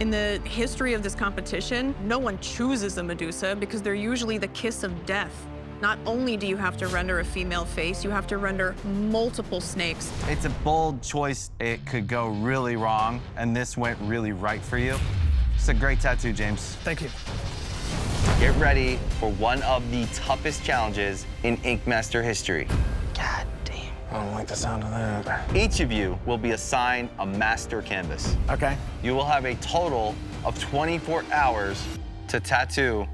In the history of this competition, no one chooses a Medusa because they're usually the kiss of death. Not only do you have to render a female face, you have to render multiple snakes. It's a bold choice. It could go really wrong, and this went really right for you. It's a great tattoo, James. Thank you. Get ready for one of the toughest challenges in Ink Master history. God damn. I don't like the sound of that. Each of you will be assigned a master canvas. Okay. You will have a total of 24 hours to tattoo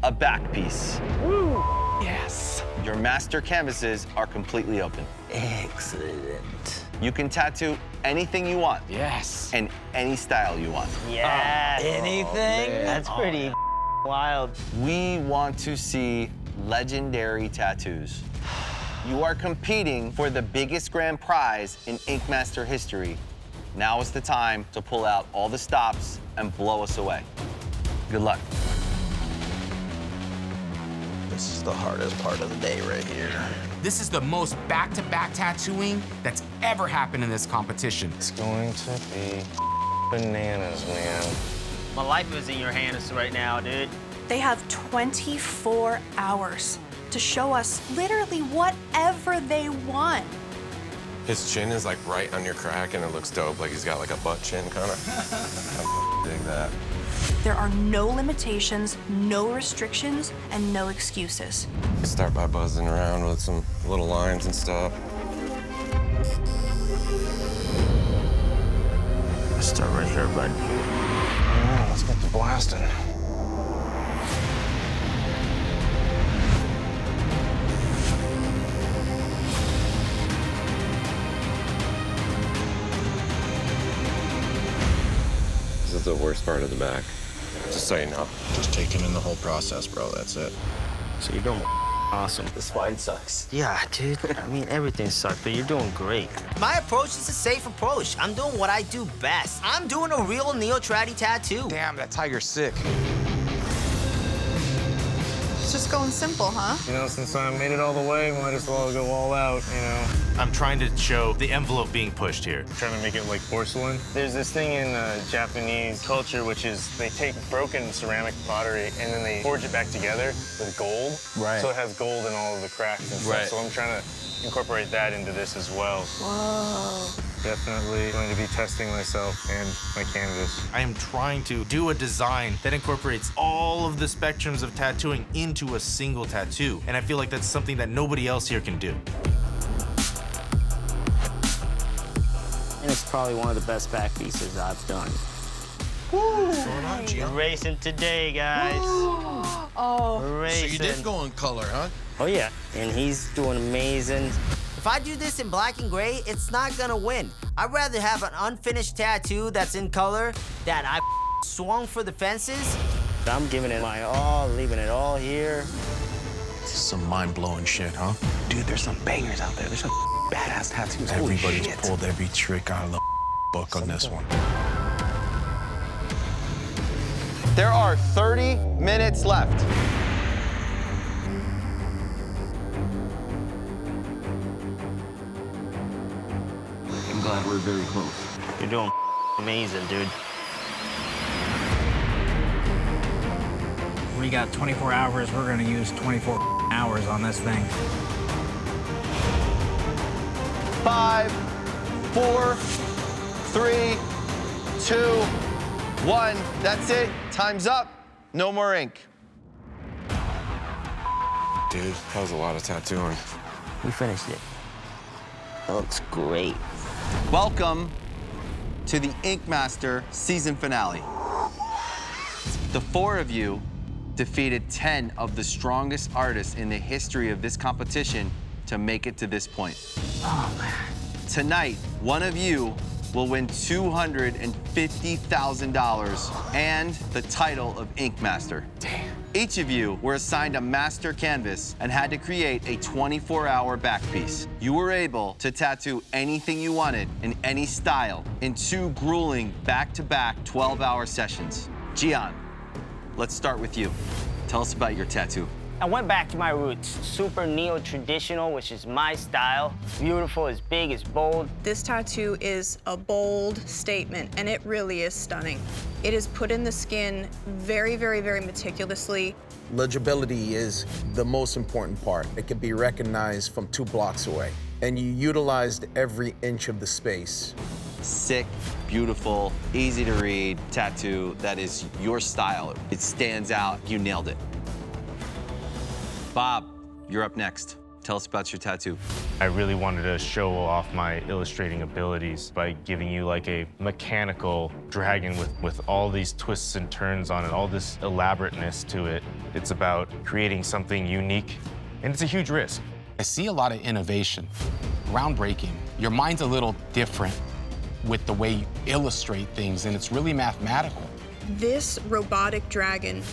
a back piece. Woo! Yes. Your master canvases are completely open. Excellent. You can tattoo anything you want. Yes. And any style you want. Yeah. Anything? That's pretty wild. We want to see legendary tattoos. You are competing for the biggest grand prize in Ink Master history. Now is the time to pull out all the stops and blow us away. Good luck. This is the hardest part of the day right here. This is the most back-to-back tattooing that's ever happened in this competition. It's going to be bananas, man. My life is in your hands right now, dude. They have 24 hours to show us literally whatever they want. His chin is like right on your crack and it looks dope. Like he's got like a butt chin kind of. I dig that. There are no limitations, no restrictions, and no excuses. Start by buzzing around with some little lines and stuff. Let's start right here, bud. Yeah, let's get the blasting. This is the worst part of the back. Just so you know. Just taking in the whole process, bro. That's it. So you're doing awesome. The spine sucks. Yeah, dude. I mean, everything sucks, but you're doing great. My approach is a safe approach. I'm doing what I do best. I'm doing a real neo-tradi tattoo. Damn, that tiger's sick. It's just going simple, huh? You know, since I made it all the way, might as well go all out, you know. I'm trying to show the envelope being pushed here. Trying to make it like porcelain. There's this thing in Japanese culture, which is they take broken ceramic pottery and then they forge it back together with gold. Right. So it has gold in all of the cracks and stuff. Right. So I'm trying to incorporate that into this as well. Whoa. Definitely going to be testing myself and my canvas. I am trying to do a design that incorporates all of the spectrums of tattooing into a single tattoo. And I feel like that's something that nobody else here can do. And it's probably one of the best back pieces I've done. We're racing today, guys. Oh. We're racing. So you did go in color, huh? Oh, yeah. And he's doing amazing. If I do this in black and gray, it's not gonna win. I'd rather have an unfinished tattoo that's in color that I swung for the fences. I'm giving it my all, leaving it all here. This is some mind-blowing shit, huh? Dude, there's some bangers out there. There's some badass tattoos. Everybody's pulled every trick out of the book on this one. There are 30 minutes left. I'm glad we're very close. You're doing amazing, dude. We got 24 hours. We're gonna use 24 hours on this thing. 5, 4, 3, 2, 1. That's it. Time's up. No more ink. Dude, that was a lot of tattooing. We finished it. That looks great. Welcome to the Ink Master season finale. The 4 of you defeated 10 of the strongest artists in the history of this competition to make it to this point. Oh, man. Tonight, one of you will win $250,000 and the title of Ink Master. Damn. Each of you were assigned a master canvas and had to create a 24-hour back piece. You were able to tattoo anything you wanted in any style in 2 grueling back-to-back 12-hour sessions. Gian, let's start with you. Tell us about your tattoo. I went back to my roots. Super neo-traditional, which is my style. It's beautiful, it's big, it's bold. This tattoo is a bold statement, and it really is stunning. It is put in the skin very, very, very meticulously. Legibility is the most important part. It can be recognized from 2 blocks away. And you utilized every inch of the space. Sick, beautiful, easy to read tattoo that is your style. It stands out. You nailed it. Bob, you're up next. Tell us about your tattoo. I really wanted to show off my illustrating abilities by giving you like a mechanical dragon with all these twists and turns on it, all this elaborateness to it. It's about creating something unique, and it's a huge risk. I see a lot of innovation, groundbreaking. Your mind's a little different with the way you illustrate things, and it's really mathematical. This robotic dragon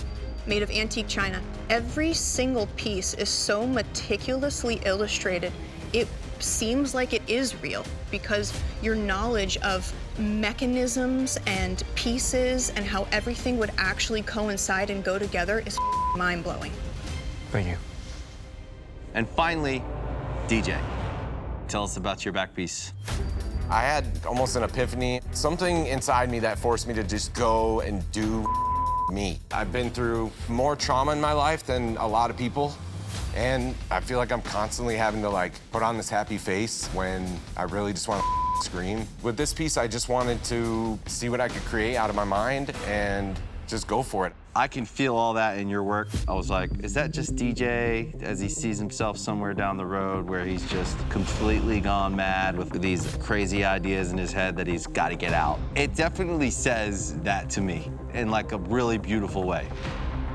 made of antique china. Every single piece is so meticulously illustrated. It seems like it is real because your knowledge of mechanisms and pieces and how everything would actually coincide and go together is mind-blowing. Thank you. And finally, DJ, tell us about your back piece. I had almost an epiphany. Something inside me that forced me to just go and do me. I've been through more trauma in my life than a lot of people, and I feel like I'm constantly having to like put on this happy face when I really just want to scream. With this piece, I just wanted to see what I could create out of my mind and just go for it. I can feel all that in your work. I was like, is that just DJ as he sees himself somewhere down the road where he's just completely gone mad with these crazy ideas in his head that he's got to get out? It definitely says that to me in like a really beautiful way.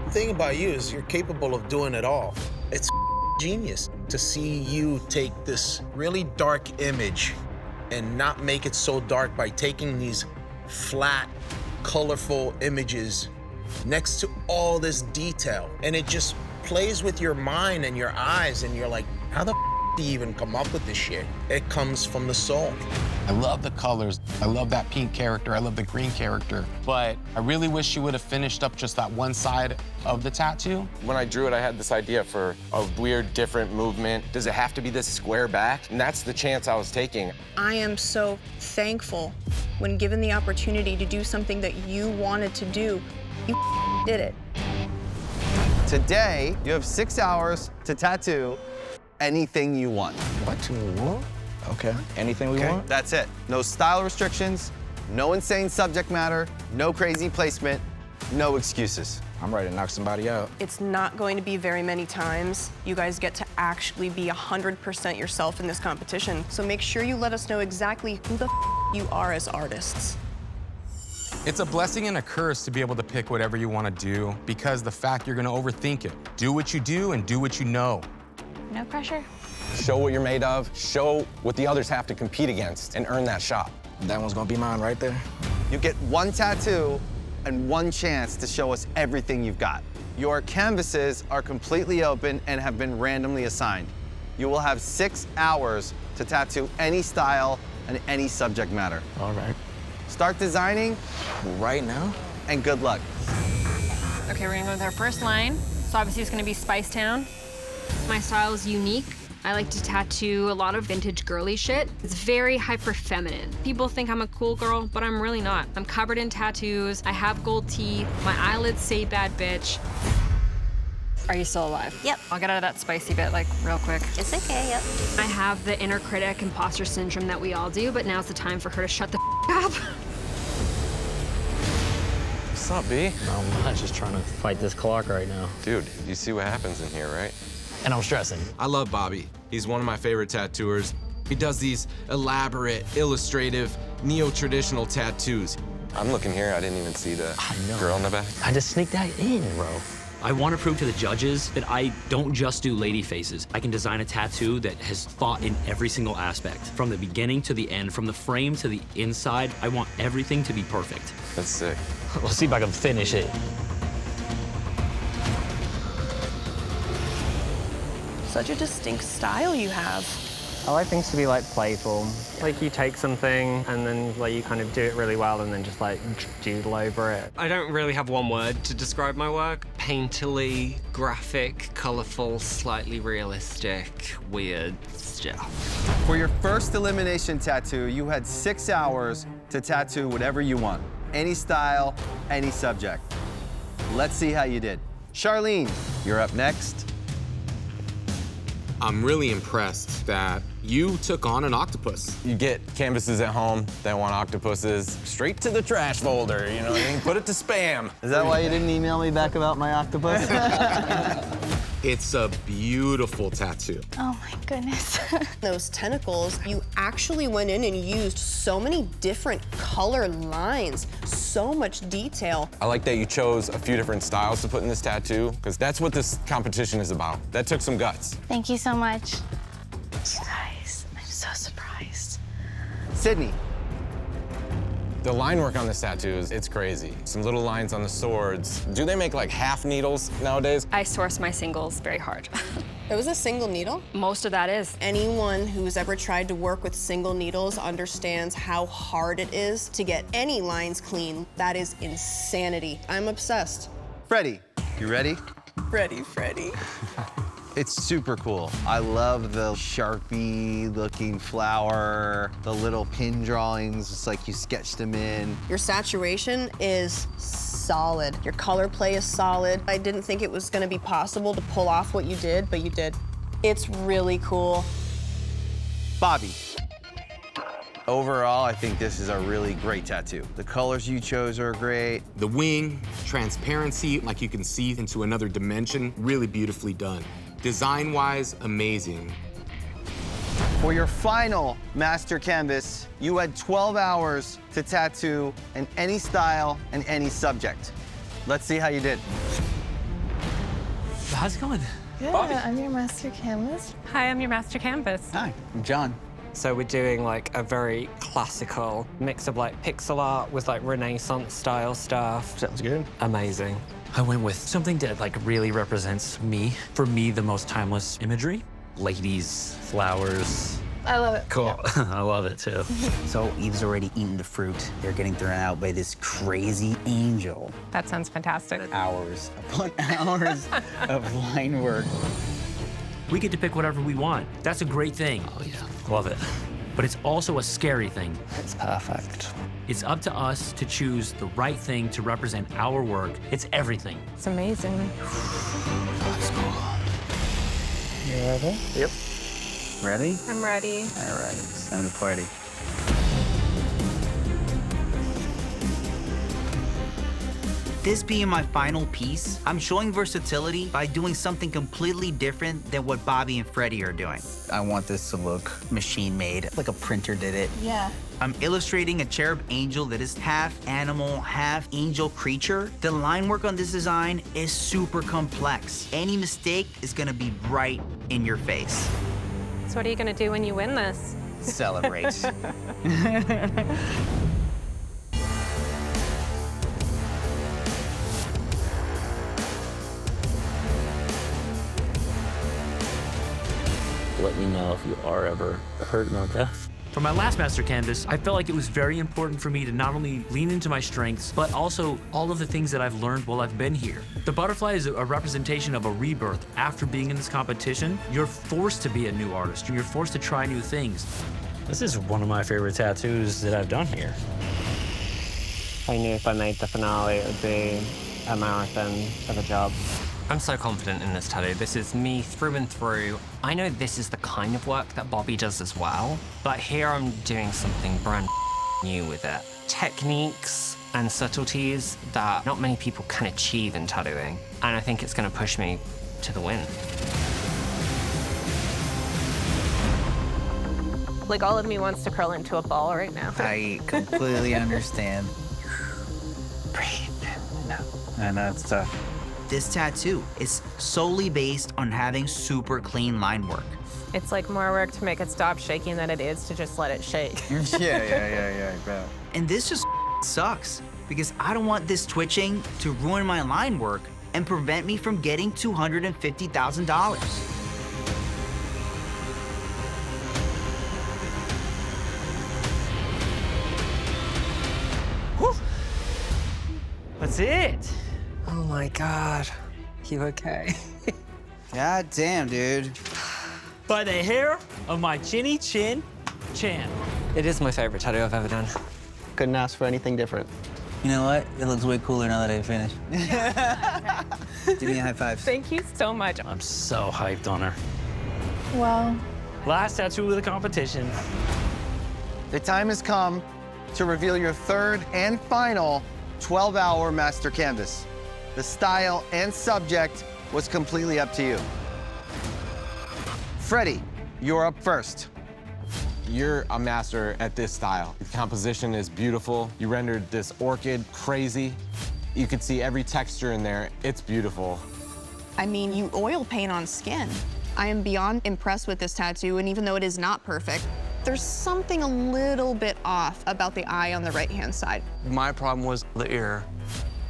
The thing about you is you're capable of doing it all. It's genius to see you take this really dark image and not make it so dark by taking these flat, colorful images next to all this detail. And it just plays with your mind and your eyes, and you're like, how the do you even come up with this shit? It comes from the soul. I love the colors. I love that pink character. I love the green character. But I really wish you would have finished up just that one side of the tattoo. When I drew it, I had this idea for a weird, different movement. Does it have to be this square back? And that's the chance I was taking. I am so thankful when given the opportunity to do something that you wanted to do, you did it. Today, you have 6 hours to tattoo anything you want. What? Okay, anything we want? That's it. No style restrictions, no insane subject matter, no crazy placement, no excuses. I'm ready to knock somebody out. It's not going to be very many times you guys get to actually be 100% yourself in this competition. So make sure you let us know exactly who the you are as artists. It's a blessing and a curse to be able to pick whatever you want to do because the fact you're going to overthink it. Do what you do and do what you know. No pressure. Show what you're made of, show what the others have to compete against, and earn that shot. That one's gonna be mine right there. You get one tattoo and one chance to show us everything you've got. Your canvases are completely open and have been randomly assigned. You will have 6 hours to tattoo any style and any subject matter. All right. Start designing right now, and good luck. Okay, we're gonna go with our first line. So obviously it's gonna be Spice Town. My style is unique. I like to tattoo a lot of vintage girly shit. It's very hyper feminine. People think I'm a cool girl, but I'm really not. I'm covered in tattoos. I have gold teeth. My eyelids say bad bitch. Are you still alive? Yep. I'll get out of that spicy bit, like, real quick. It's okay, yep. I have the inner critic, imposter syndrome that we all do, but now's the time for her to shut the up. What's up, B? Not much, just trying to fight this clock right now. Dude, you see what happens in here, right? And I'm stressing. I love Bobby. He's one of my favorite tattooers. He does these elaborate, illustrative, neo-traditional tattoos. I'm looking here, I didn't even see the girl in the back. I just sneaked that in, bro. I want to prove to the judges that I don't just do lady faces. I can design a tattoo that has thought in every single aspect, from the beginning to the end, from the frame to the inside. I want everything to be perfect. That's sick. We'll see if I can finish it. Such a distinct style you have. I like things to be like playful. Like you take something and then like you kind of do it really well and then just like doodle over it. I don't really have one word to describe my work. Painterly, graphic, colorful, slightly realistic, weird stuff. For your first elimination tattoo, you had 6 hours to tattoo whatever you want. Any style, any subject. Let's see how you did. Charlene, you're up next. I'm really impressed that you took on an octopus. You get canvases at home that want octopuses straight to the trash folder, you know what I mean? Put it to spam. Is that why you didn't email me back about my octopus? It's a beautiful tattoo. Oh my goodness. Those tentacles, you actually went in and used so many different color lines, so much detail. I like that you chose a few different styles to put in this tattoo, because that's what this competition is about. That took some guts. Thank you so much. Guys, I'm so surprised. Sydney. The line work on this tattoo it's crazy. Some little lines on the swords. Do they make like half needles nowadays? I source my singles very hard. It was a single needle? Most of that is. Anyone who's ever tried to work with single needles understands how hard it is to get any lines clean. That is insanity. I'm obsessed. Freddie, you ready? Freddie. It's super cool. I love the Sharpie-looking flower, the little pin drawings. It's like you sketched them in. Your saturation is solid. Your color play is solid. I didn't think it was gonna be possible to pull off what you did, but you did. It's really cool. Bobby. Overall, I think this is a really great tattoo. The colors you chose are great. The wing, transparency, like you can see into another dimension, really beautifully done. Design-wise, amazing. For your final master canvas, you had 12 hours to tattoo in any style and any subject. Let's see how you did. How's it going? Good, I'm your master canvas. Hi, I'm your master canvas. Hi, I'm John. So we're doing like a very classical mix of like pixel art with like Renaissance style stuff. Sounds good. Amazing. I went with something that like really represents me. For me, the most timeless imagery. Ladies, flowers. I love it. Cool. I love it too. So Eve's already eaten the fruit. They're getting thrown out by this crazy angel. That sounds fantastic. Hours upon hours of line work. We get to pick whatever we want. That's a great thing. Oh yeah, love it. But it's also a scary thing. It's perfect. It's up to us to choose the right thing to represent our work. It's everything. It's amazing. That's cool. You ready? Yep. Ready? I'm ready. All right, it's time to party. This being my final piece, I'm showing versatility by doing something completely different than what Bobby and Freddie are doing. I want this to look machine-made, like a printer did it. Yeah. I'm illustrating a cherub angel that is half animal, half angel creature. The line work on this design is super complex. Any mistake is gonna be right in your face. So what are you gonna do when you win this? Celebrate. Let me know if you are ever hurt about that. For my last master canvas, I felt like it was very important for me to not only lean into my strengths, but also all of the things that I've learned while I've been here. The butterfly is a representation of a rebirth. After being in this competition, you're forced to be a new artist. You're forced to try new things. This is one of my favorite tattoos that I've done here. I knew if I made the finale, it would be a marathon of a job. I'm so confident in this tattoo. This is me through and through. I know this is the kind of work that Bobby does as well, but here I'm doing something brand new with it. Techniques and subtleties that not many people can achieve in tattooing, and I think it's gonna push me to the win. Like all of me wants to curl into a ball right now. I completely understand. Breathe. No. I know it's tough. This tattoo is solely based on having super clean line work. It's like more work to make it stop shaking than it is to just let it shake. Yeah, I bet. And this just sucks because I don't want this twitching to ruin my line work and prevent me from getting $250,000. That's it. Oh my God. You okay? God damn, dude. By the hair of my chinny chin chin. It is my favorite tattoo I've ever done. Couldn't ask for anything different. You know what? It looks way cooler now that I finished. Give me a high five. Thank you so much. I'm so hyped on her. Well, Last tattoo of the competition. The time has come to reveal your third and final 12-hour master canvas. The style and subject was completely up to you. Freddie, you're up first. You're a master at this style. The composition is beautiful. You rendered this orchid crazy. You can see every texture in there. It's beautiful. I mean, you oil paint on skin. I am beyond impressed with this tattoo, and even though it is not perfect, there's something a little bit off about the eye on the right-hand side. My problem was the ear.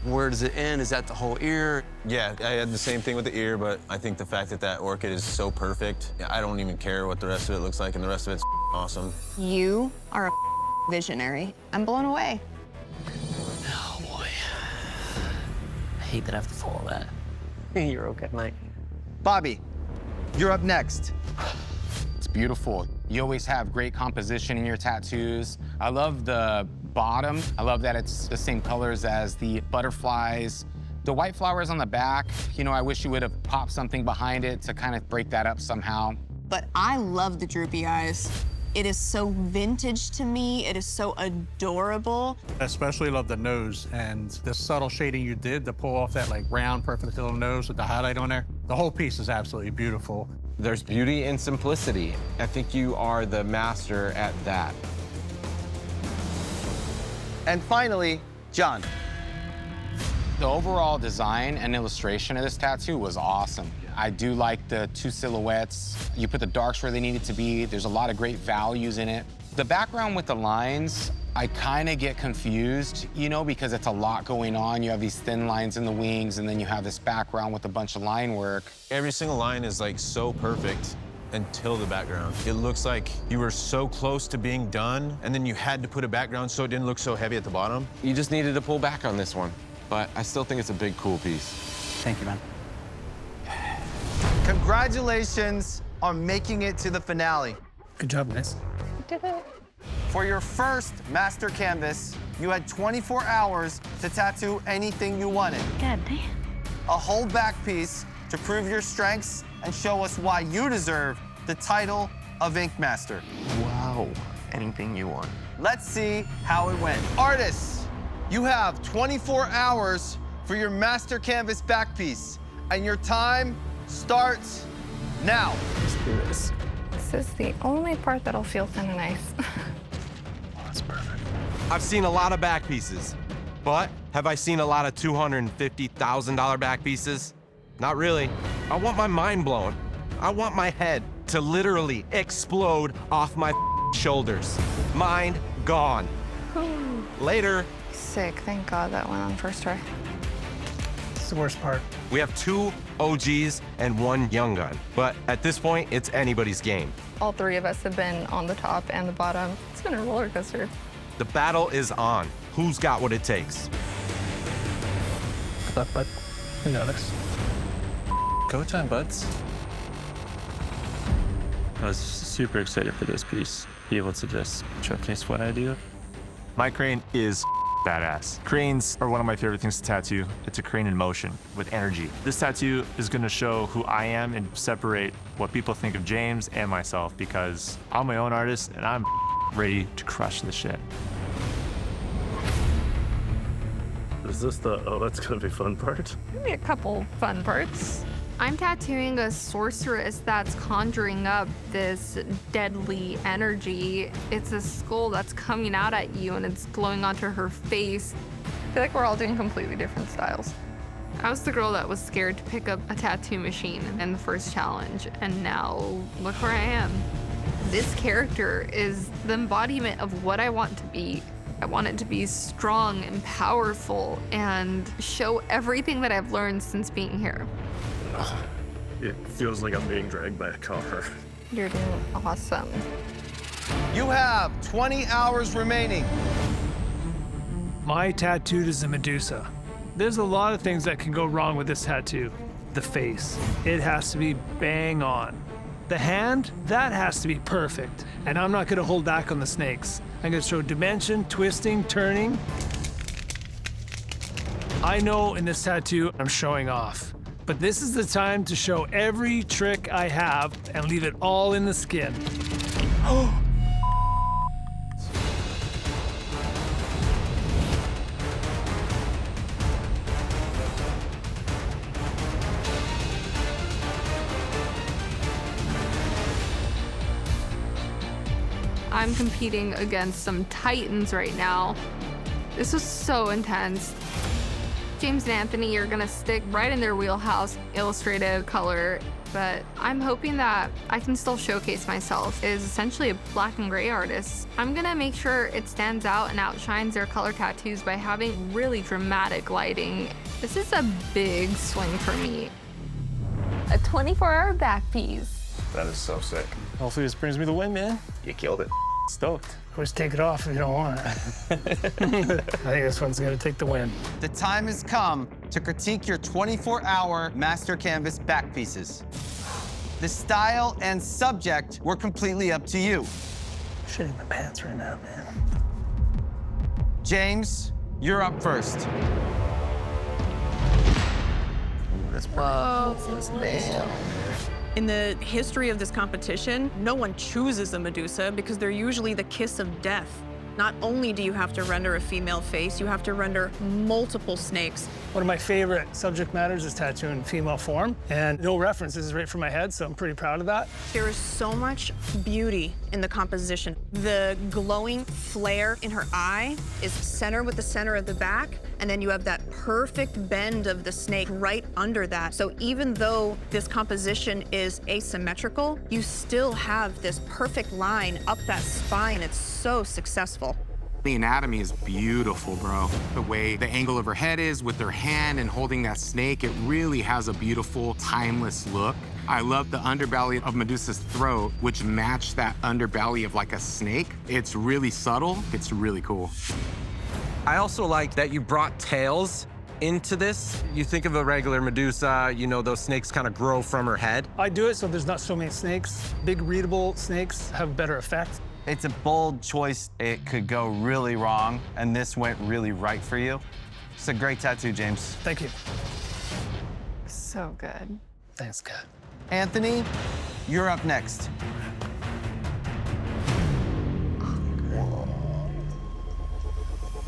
Where does it end? Is that the whole ear? Yeah, I had the same thing with the ear, but I think the fact that that orchid is so perfect, I don't even care what the rest of it looks like, and the rest of it's awesome. You are a visionary. I'm blown away. Oh boy. I hate that I have to follow that. You're okay, mate. Bobby, you're up next. It's beautiful. You always have great composition in your tattoos. I love the bottom. I love that it's the same colors as the butterflies. The white flowers on the back, you know, I wish you would have popped something behind it to kind of break that up somehow. But I love the droopy eyes. It is so vintage to me. It is so adorable. I especially love the nose and the subtle shading you did to pull off that like round, perfect little nose with the highlight on there. The whole piece is absolutely beautiful. There's beauty in simplicity. I think you are the master at that. And finally, John. The overall design and illustration of this tattoo was awesome. I do like the two silhouettes. You put the darks where they needed to be. There's a lot of great values in it. The background with the lines, I kind of get confused, you know, because it's a lot going on. You have these thin lines in the wings, and then you have this background with a bunch of line work. Every single line is like so perfect until the background. It looks like you were so close to being done, and then you had to put a background so it didn't look so heavy at the bottom. You just needed to pull back on this one, but I still think it's a big, cool piece. Thank you, man. Congratulations on making it to the finale. Good job, guys. did it. For your first master canvas, you had 24 hours to tattoo anything you wanted. God damn. A whole back piece to prove your strengths and show us why you deserve the title of Ink Master. Wow. Anything you want. Let's see how it went. Artists, you have 24 hours for your master canvas back piece, and your time starts now. Let's do this. This is the only part that'll feel kind of nice. That's perfect. I've seen a lot of back pieces, but have I seen a lot of $250,000 back pieces? Not really. I want my mind blown. I want my head to literally explode off my shoulders. Mind gone. Later. Sick. Thank God that went on first try. It's the worst part. We have 2 OGs and 1 young gun, but at this point, it's anybody's game. All 3 of us have been on the top and the bottom. It's been a roller coaster. The battle is on. Who's got what it takes? Good luck, bud. You know this. Go time, buds. I was super excited for this piece. Be able to just showcase what I do. My crane is badass. Cranes are one of my favorite things to tattoo. It's a crane in motion with energy. This tattoo is gonna show who I am and separate what people think of James and myself, because I'm my own artist and I'm ready to crush this shit. Is this the, oh, that's gonna be fun part? Maybe a couple fun parts. I'm tattooing a sorceress that's conjuring up this deadly energy. It's a skull that's coming out at you and it's glowing onto her face. I feel like we're all doing completely different styles. I was the girl that was scared to pick up a tattoo machine in the first challenge, and now look where I am. This character is the embodiment of what I want to be. I want it to be strong and powerful and show everything that I've learned since being here. It feels like I'm being dragged by a car. You're doing awesome. You have 20 hours remaining. My tattoo is a Medusa. There's a lot of things that can go wrong with this tattoo. The face, it has to be bang on. The hand, that has to be perfect. And I'm not gonna hold back on the snakes. I'm gonna show dimension, twisting, turning. I know in this tattoo, I'm showing off. But this is the time to show every trick I have and leave it all in the skin. I'm competing against some titans right now. This was so intense. James and Anthony are gonna stick right in their wheelhouse, illustrative, color, but I'm hoping that I can still showcase myself as essentially a black and gray artist. I'm gonna make sure it stands out and outshines their color tattoos by having really dramatic lighting. This is a big swing for me. A 24-hour back piece. That is so sick. Hopefully this brings me the win, man. You killed it. Stoked. Always take it off if you don't want it. I think this one's gonna take the win. The time has come to critique your 24-hour master canvas back pieces. The style and subject were completely up to you. I'm shitting my pants right now, man. James, you're up first. Whoa. In the history of this competition, no one chooses a Medusa because they're usually the kiss of death. Not only do you have to render a female face, you have to render multiple snakes. One of my favorite subject matters is tattoo in female form, and no reference. This is right from my head, so I'm pretty proud of that. There is so much beauty in the composition. The glowing flare in her eye is center with the center of the back, and then you have that perfect bend of the snake right under that. So even though this composition is asymmetrical, you still have this perfect line up that spine. It's so successful. The anatomy is beautiful, bro. The way the angle of her head is with her hand and holding that snake, it really has a beautiful, timeless look. I love the underbelly of Medusa's throat, which matched that underbelly of like a snake. It's really subtle. It's really cool. I also like that you brought tails into this. You think of a regular Medusa, you know, those snakes kind of grow from her head. I do it so there's not so many snakes. Big readable snakes have better effect. It's a bold choice. It could go really wrong, and this went really right for you. It's a great tattoo, James. Thank you. So good. Thanks, God. Anthony, you're up next.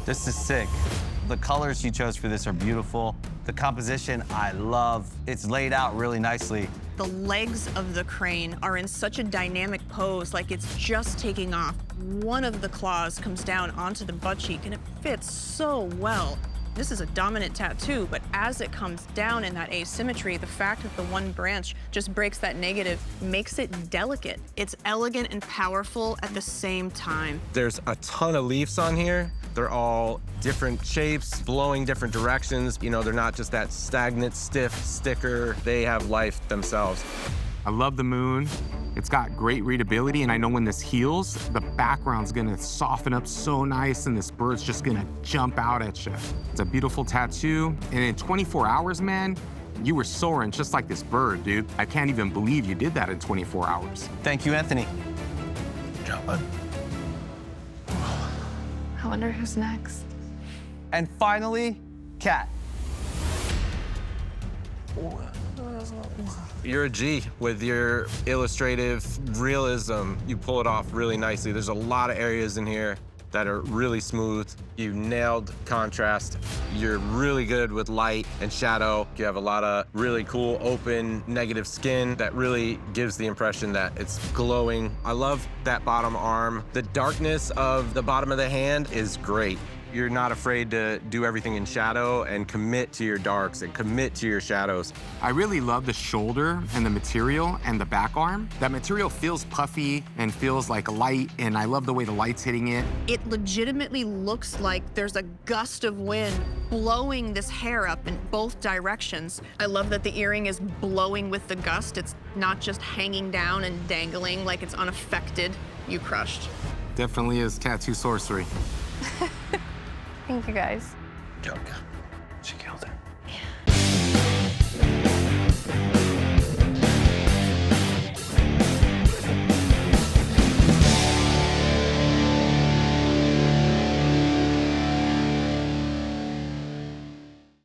This is sick. The colors you chose for this are beautiful. The composition, I love. It's laid out really nicely. The legs of the crane are in such a dynamic pose, like it's just taking off. One of the claws comes down onto the butt cheek, and it fits so well. This is a dominant tattoo, but as it comes down in that asymmetry, the fact that the one branch just breaks that negative makes it delicate. It's elegant and powerful at the same time. There's a ton of leaves on here. They're all different shapes, blowing different directions. You know, they're not just that stagnant, stiff sticker. They have life themselves. I love the moon. It's got great readability, and I know when this heals, the background's gonna soften up so nice, and this bird's just gonna jump out at you. It's a beautiful tattoo, and in 24 hours, man, you were soaring just like this bird, dude. I can't even believe you did that in 24 hours. Thank you, Anthony. Good job, bud. I wonder who's next. And finally, Kat. You're a G with your illustrative realism. You pull it off really nicely. There's a lot of areas in here that are really smooth. You nailed contrast. You're really good with light and shadow. You have a lot of really cool, open, negative skin that really gives the impression that it's glowing. I love that bottom arm. The darkness of the bottom of the hand is great. You're not afraid to do everything in shadow and commit to your darks and commit to your shadows. I really love the shoulder and the material and the back arm. That material feels puffy and feels like light, and I love the way the light's hitting it. It legitimately looks like there's a gust of wind blowing this hair up in both directions. I love that the earring is blowing with the gust. It's not just hanging down and dangling like it's unaffected. You crushed. Definitely is tattoo sorcery. Thank you, guys. Joke.